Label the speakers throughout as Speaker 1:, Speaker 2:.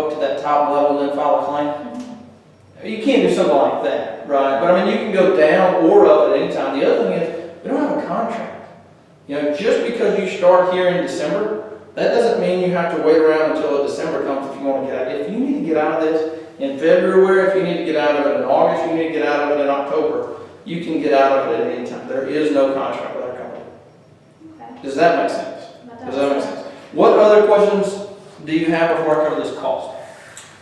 Speaker 1: up to that top level and then file a claim? You can't do something like that, right? But I mean, you can go down or up at any time. The other thing is, we don't have a contract. You know, just because you start here in December, that doesn't mean you have to wait around until December comes if you want to get out. If you need to get out of this in February, if you need to get out of it in August, you need to get out of it in October, you can get out of it at any time. There is no contract with our company.
Speaker 2: Okay.
Speaker 1: Does that make sense?
Speaker 2: That
Speaker 1: Does that make sense? What other questions do you have before I cover this cost?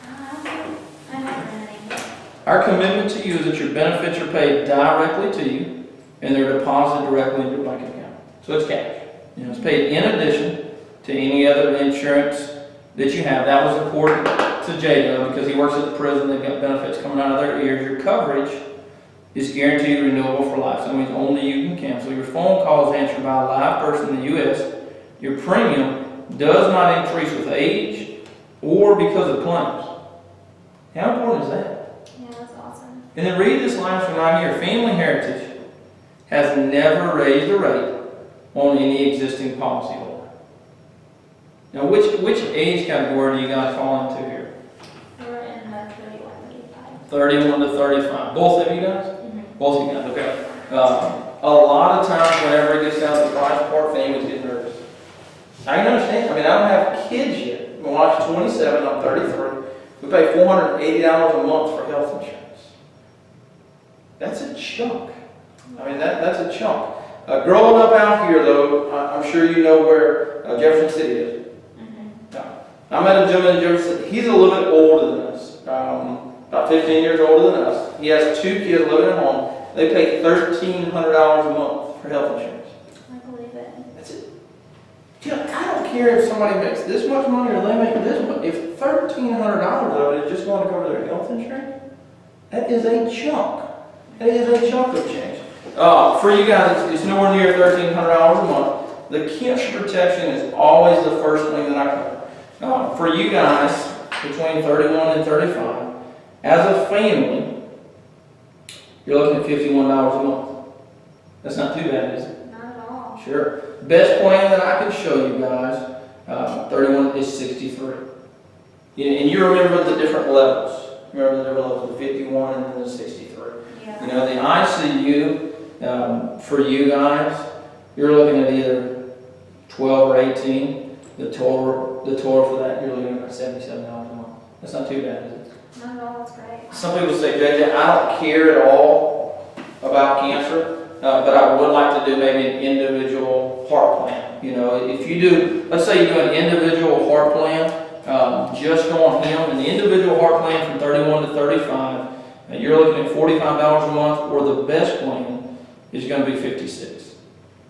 Speaker 2: I haven't any.
Speaker 1: Our commitment to you is that your benefits are paid directly to you and they're deposited directly into your bank account. So it's cash. You know, it's paid in addition to any other insurance that you have. That was important to J-Dub because he works at the prison. They've got benefits coming out of their ears. Your coverage is guaranteed renewable for life. So that means only you can cancel. Your phone call is answered by a live person in the U.S. Your premium does not increase with age or because of claims. How important is that?
Speaker 2: Yeah, that's awesome.
Speaker 1: And then read this last one right here. Family Heritage has never raised a rate on any existing policyholder. Now, which age category do you guys fall into here?
Speaker 2: We're in the 31 to 35.
Speaker 1: 31 to 35. Both of you guys?
Speaker 2: Mm-hmm.
Speaker 1: Both of you guys, okay. A lot of times whenever it gets down to the price part, families get nervous. I can understand. I mean, I don't have kids yet. My wife's 27, I'm 33. We pay $480 a month for health insurance. That's a chunk. I mean, that's a chunk. Growing up out here, though, I'm sure you know where Jefferson City is.
Speaker 2: Mm-hmm.
Speaker 1: I met a gentleman in Jefferson City. He's a little bit older than us, about 15 years older than us. He has 2 kids living at home. They pay $1,300 a month for health insurance.
Speaker 2: I believe it.
Speaker 1: That's it. You know, I don't care if somebody makes this much money or they make this much. If $1,300 of it is just going to cover their health insurance, that is a chunk. That is a chunk of change. For you guys, it's nowhere near $1,300 a month. The cancer protection is always the first thing that I cover. For you guys, between 31 and 35, as a family, you're looking at $51 a month. That's not too bad, is it?
Speaker 2: Not at all.
Speaker 1: Sure. Best plan that I can show you guys, 31 is 63. And you remember the different levels. Remember the different levels, the 51 and then the 63.
Speaker 2: Yeah.
Speaker 1: You know, the ICU, for you guys, you're looking at either 12 or 18. The total for that, you're looking at about $77 a month. That's not too bad, is it?
Speaker 2: Not at all. That's great.
Speaker 1: Some people say, JJ, I don't care at all about cancer, but I would like to do maybe an individual heart plan. You know, if you do, let's say you do an individual heart plan, just on him, and the individual heart plan from 31 to 35, you're looking at $45 a month, or the best plan is going to be $56.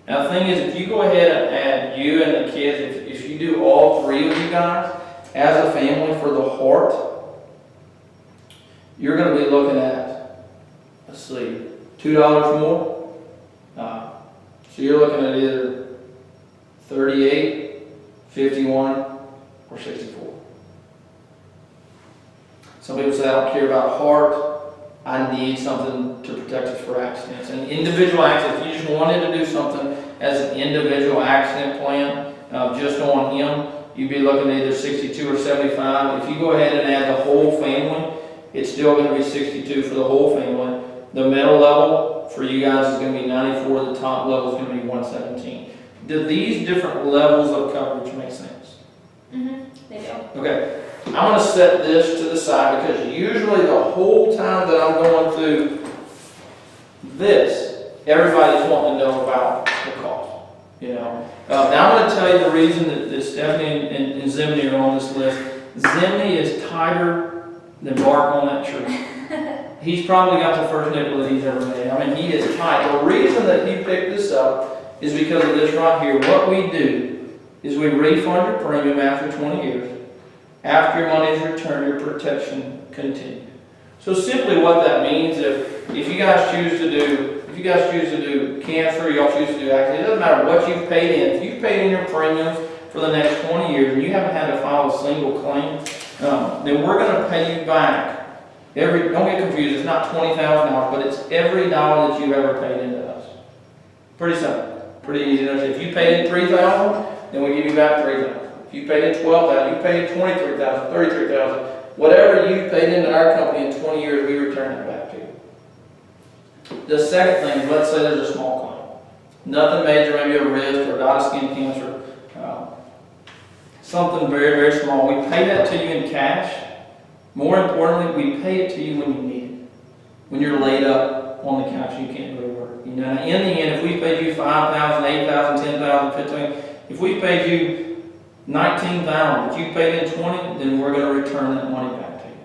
Speaker 1: Now the thing is, if you go ahead and add you and the kids, if you do all 3 of you guys as a family for the heart, you're going to be looking at, let's see, $2 more. So you're looking at either 38, 51, or 64. Some people say, I don't care about heart. I need something to protect us for accidents. And individual accidents, if you just wanted to do something as an individual accident plan, just on him, you'd be looking at either 62 or 75. If you go ahead and add the whole family, it's still going to be 62 for the whole family. The middle level for you guys is going to be 94. The top level is going to be 117. Do these different levels of coverage make sense?
Speaker 2: Mm-hmm. They do.
Speaker 1: Okay. I'm going to set this to the side because usually the whole time that I'm going through this, everybody's wanting to know about the cost. You know. Now I'm going to tell you the reason that Stephanie and Zimney are on this list. Zimney is tighter than bark on that tree. He's probably got the first nickel that he's ever made. I mean, he is tight. The reason that he picked this up is because of this right here. What we do is we refund your premium after 20 years. After your money is returned, your protection continues. So simply what that means, if you guys choose to do cancer, y'all choose to do accident, it doesn't matter what you've paid in. If you've paid in your premiums for the next 20 years and you haven't had to file a single claim, then we're going to pay you back don't get confused, it's not $20,000, but it's every dollar that you've ever paid into us. Pretty simple, pretty easy to understand. If you paid in $3,000, then we give you back $3,000. If you paid in 12,000, you paid in 23,000, 33,000, whatever you paid into our company in 20 years, we return it back to you. The second thing is, let's say there's a small claim. Nothing major, maybe a wrist or a dot of skin cancer, something very, very small. We pay that to you in cash. More importantly, we pay it to you when you need it. When you're laid up on the couch, you can't go to work. You know, in the end, if we paid you 5,000, 8,000, 10,000, 15,000, if we paid you 19,000, but you paid in 20, then we're going to return that money back to you.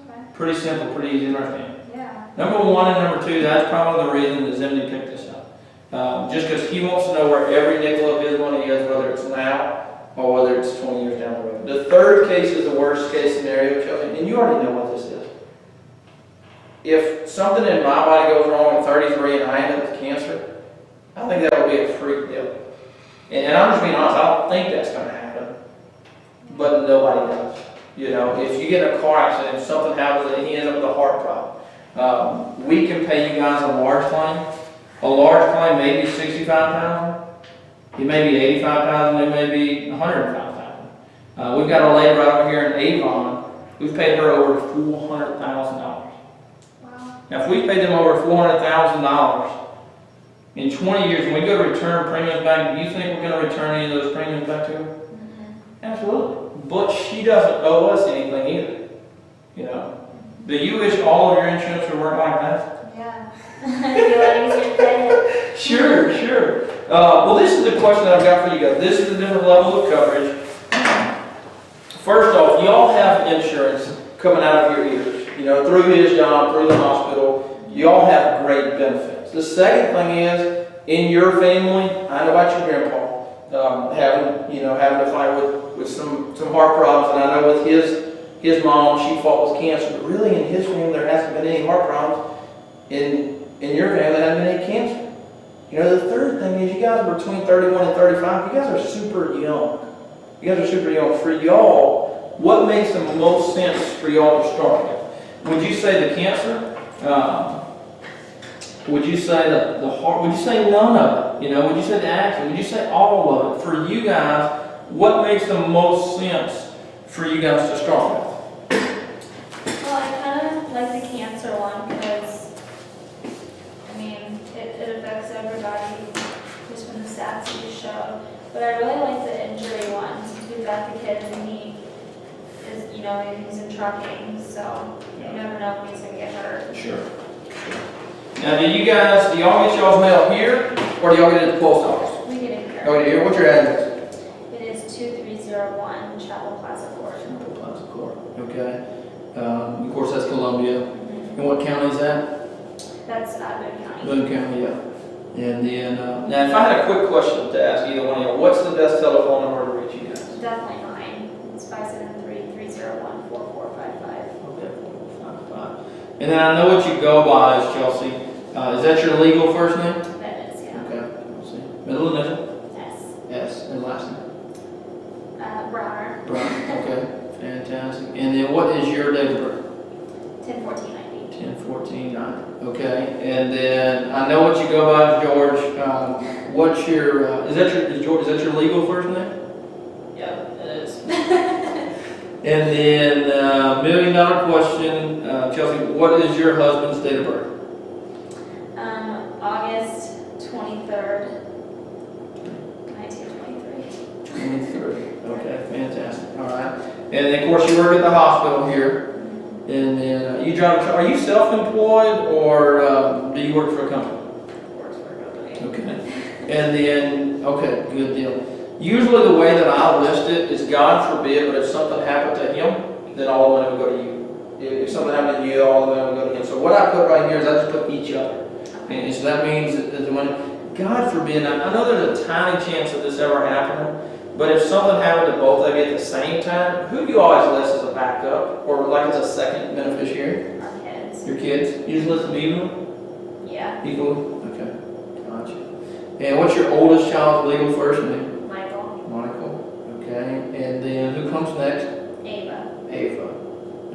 Speaker 2: Okay.
Speaker 1: Pretty simple, pretty easy to understand.
Speaker 2: Yeah.
Speaker 1: Number one and number two, that's probably the reason that Zimney picked this up. Just because he wants to know where every nickel of his money is, whether it's now or whether it's 20 years down the road. The third case is the worst case scenario, Chelsea, and you already know what this is. If something in my body goes wrong at 33 and I end up with cancer, I think that would be a freak deal. And I'm just being honest, I don't think that's going to happen. But nobody does. You know, if you get in a car accident, if something happens and he ends up with a heart problem, we can pay you guys a large claim. A large claim may be $65,000. It may be $85,000. It may be $105,000. We've got a lady right over here in Avon. We've paid her over $400,000.
Speaker 2: Wow.
Speaker 1: Now, if we paid them over $400,000 in 20 years, when we go to return premiums back, do you think we're going to return any of those premiums back to her?
Speaker 2: Mm-hmm.
Speaker 1: Absolutely. But she doesn't owe us anything either. You know, do you wish all of your insurance would work like that?
Speaker 2: Yeah. It'd be a lot easier to pay it.
Speaker 1: Sure, sure. Well, this is the question that I've got for you guys. This is a different level of coverage. First off, y'all have insurance coming out of your ears. You know, through his job, through the hospital. Y'all have great benefits. The second thing is, in your family, I know about your grandpa having to fight with some heart problems, and I know with his mom, she fought with cancer. But really, in his family, there hasn't been any heart problems. In your family, there hasn't been any cancer. You know, the third thing is, you guys are between 31 and 35. You guys are super young. You guys are super young. For y'all, what makes the most sense for y'all to start with? Would you say the cancer? Would you say the heart? Would you say none of it? You know, would you say the accident? Would you say all of it? For you guys, what makes the most sense for you guys to start with?
Speaker 2: Well, I kind of like the cancer one because, I mean, it affects everybody just from the stats that you showed. But I really like the injury one since we've got the kids and he is, you know, he's in trucking, so you never know when he's going to get hurt.
Speaker 1: Sure. Now, do y'all get y'all's mail here, or do y'all get it at the post office?
Speaker 2: We get it here.
Speaker 1: Oh, here. What's your address?
Speaker 2: It is 2301 Chapel Plaza Court.
Speaker 1: Chapel Plaza Court. Okay. Of course, that's Columbia. And what county is that?
Speaker 2: That's Boone County.
Speaker 1: Boone County, yeah. And then, now, if I had a quick question to ask either one of y'all, what's the best telephone number to reach you guys?
Speaker 2: Definitely mine. It's 573-301-4455.
Speaker 1: Okay, 455. And then I know what you go by is Chelsea. Is that your legal first name?
Speaker 2: That is, yeah.
Speaker 1: Okay, let's see. Middle initial?
Speaker 2: Yes.
Speaker 1: S. And last name?
Speaker 2: Bronner.
Speaker 1: Brian. Okay, fantastic. And then what is your date of birth?
Speaker 2: 10/14/90.
Speaker 1: 10/14/90. Okay, and then I know what you go by is George. What's your is that your legal first name?
Speaker 2: Yep, it is.
Speaker 1: And then $1 million question, Chelsea. What is your husband's date of birth?
Speaker 2: August 23rd, 1923.
Speaker 1: 23. Okay, fantastic. All right. And then, of course, you work at the hospital here. And then you drive. Are you self-employed or do you work for a company?
Speaker 2: Works for a company.
Speaker 1: Okay. And then, okay, good deal. Usually the way that I list it is, God forbid, but if something happened to him, then all the money would go to you. If something happened to you, all the money would go to him. So what I put right here is I just put each other. And so that means that the money, God forbid, I know there's a tiny chance of this ever happening, but if something happened to both of you at the same time, who do you always list as a backup or like as a second beneficiary?
Speaker 2: Our kids.
Speaker 1: Your kids? You just list them evenly?
Speaker 2: Yeah.
Speaker 1: Equally? Okay, gotcha. And what's your oldest child's legal first name?
Speaker 2: Michael.
Speaker 1: Michael. Okay, and then who comes next?
Speaker 2: Ava.
Speaker 1: Ava.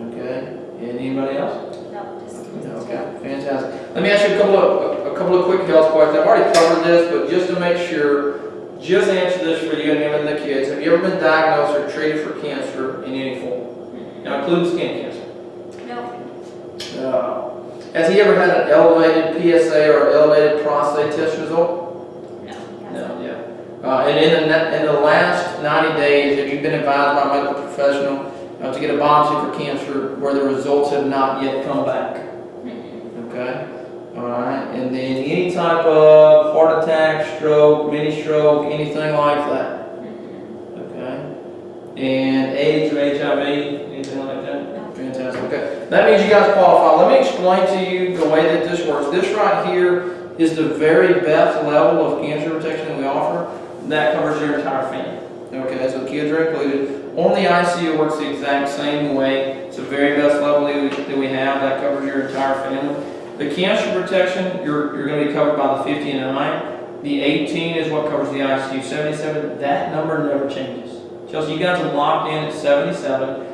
Speaker 1: Okay, and anybody else?
Speaker 2: No, just.
Speaker 1: Okay, fantastic. Let me ask you a couple of quick health questions. I've already covered this, but just to make sure, just answer this for you and him and the kids. Have you ever been diagnosed or treated for cancer in any form? Now includes skin cancer.
Speaker 2: No.
Speaker 1: Has he ever had an elevated PSA or elevated prostate test result?
Speaker 2: No.
Speaker 1: No, yeah. And in the last 90 days, have you been advised by a medical professional to get a biopsy for cancer where the results have not yet come back? Okay. All right. And then any type of heart attack, stroke, mini stroke, anything like that? Okay. And AIDS or HIV, anything like that?
Speaker 2: No.
Speaker 1: Fantastic. Okay. That means you guys qualify. Let me explain to you the way that this works. This right here is the very best level of cancer protection that we offer. That covers your entire family. Okay, so the kids are included. Only ICU works the exact same way. It's the very best level that we have. That covers your entire family. The cancer protection, you're going to be covered by the 50 and 9. The 18 is what covers the ICU. 77, that number never changes. Chelsea, you guys are locked in at 77.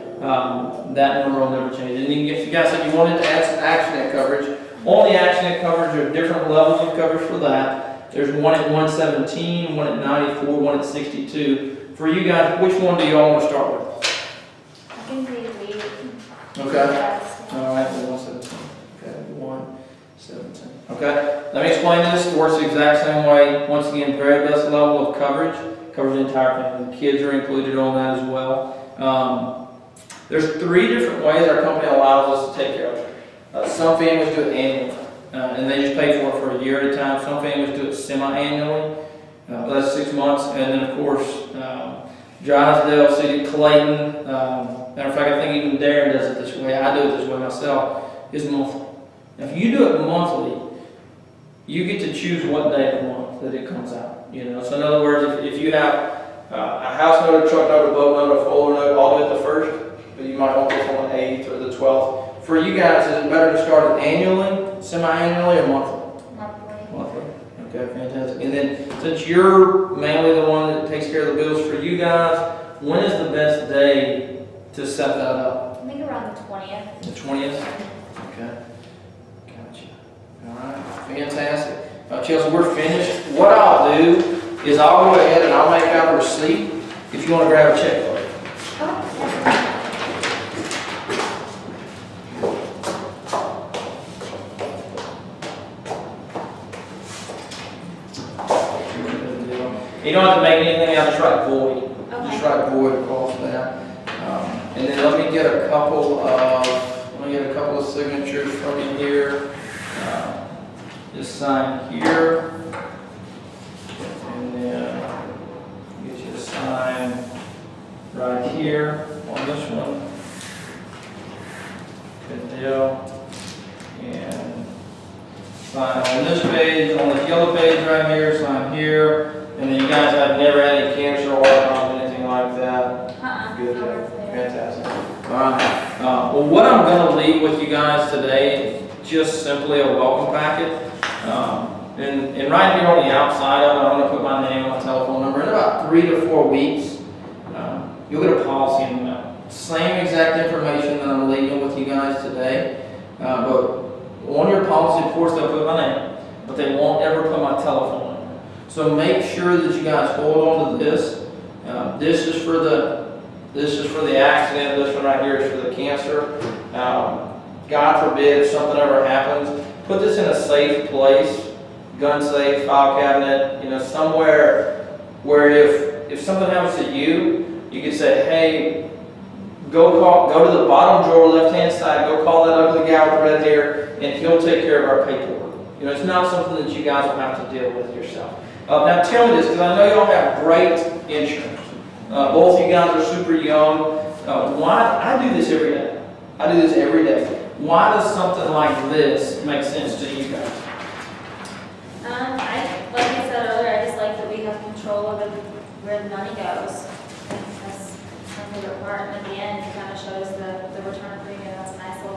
Speaker 1: That number will never change. And if you guys said you wanted to add some accident coverage, on the accident coverage, there are different levels of coverage for that. There's one at 117, one at 94, one at 62. For you guys, which one do y'all want to start with?
Speaker 2: I can do lead.
Speaker 1: Okay. All right, 117. Okay, 117. Okay. Let me explain this. It works the exact same way. Once again, very best level of coverage. Covers the entire family. The kids are included on that as well. There's 3 different ways our company allows us to take care of it. Some families do it annually, and they just pay for it for a year at a time. Some families do it semi-annually. That's 6 months. And then, of course, Drysdale, City, Clayton, matter of fact, I think even Darren does it this way. I do it this way myself, is monthly. Now, if you do it monthly, you get to choose what day of the month that it comes out. You know, so in other words, if you have a house note, a truck note, a boat note, a folder note, all do it the 1st, but you might want this on the 8th or the 12th. For you guys, is it better to start it annually, semi-annually, or monthly? Monthly. Okay, fantastic. And then, since you're mainly the one that takes care of the bills for you guys, when is the best day to set that up?
Speaker 2: I think around the 20th.
Speaker 1: The 20th? Okay. Gotcha. All right. Fantastic. Chelsea, we're finished. What I'll do is I'll go ahead and I'll make out a receipt if you want to grab a check for it. You don't have to make anything out, just write void.
Speaker 2: Okay.
Speaker 1: Just write void across that. And then let me get a couple of signatures from you here. Just sign here. And then get you to sign right here on this one. Good deal. And sign on this page, on this yellow page right here, sign here. And then you guys have never had any cancer or anything like that? Good. Fantastic. All right. Well, what I'm going to leave with you guys today is just simply a welcome packet. And right here on the outside of it, I'm going to put my name and my telephone number. In about 3 to 4 weeks, you'll get a policy in the mail. Same exact information that I'm leaving with you guys today. But on your policy, of course, they'll put my name, but they won't ever put my telephone number. So make sure that you guys hold on to this. This is for the accident. This one right here is for the cancer. God forbid if something ever happens, put this in a safe place, gun safe, file cabinet, somewhere where if something happens to you, you can say, hey, go to the bottom drawer, left-hand side, go call that ugly guy with red hair, and he'll take care of our paperwork. It's not something that you guys will have to deal with yourself. Now tell me this, because I know y'all have great insurance. Both of you guys are super young. Why? I do this every day. I do this every day. Why does something like this make sense to you guys?
Speaker 2: Like I said earlier, I just like that we have control over where the money goes. That's something we're part at the end. It kind of shows the return premium. That's a nice little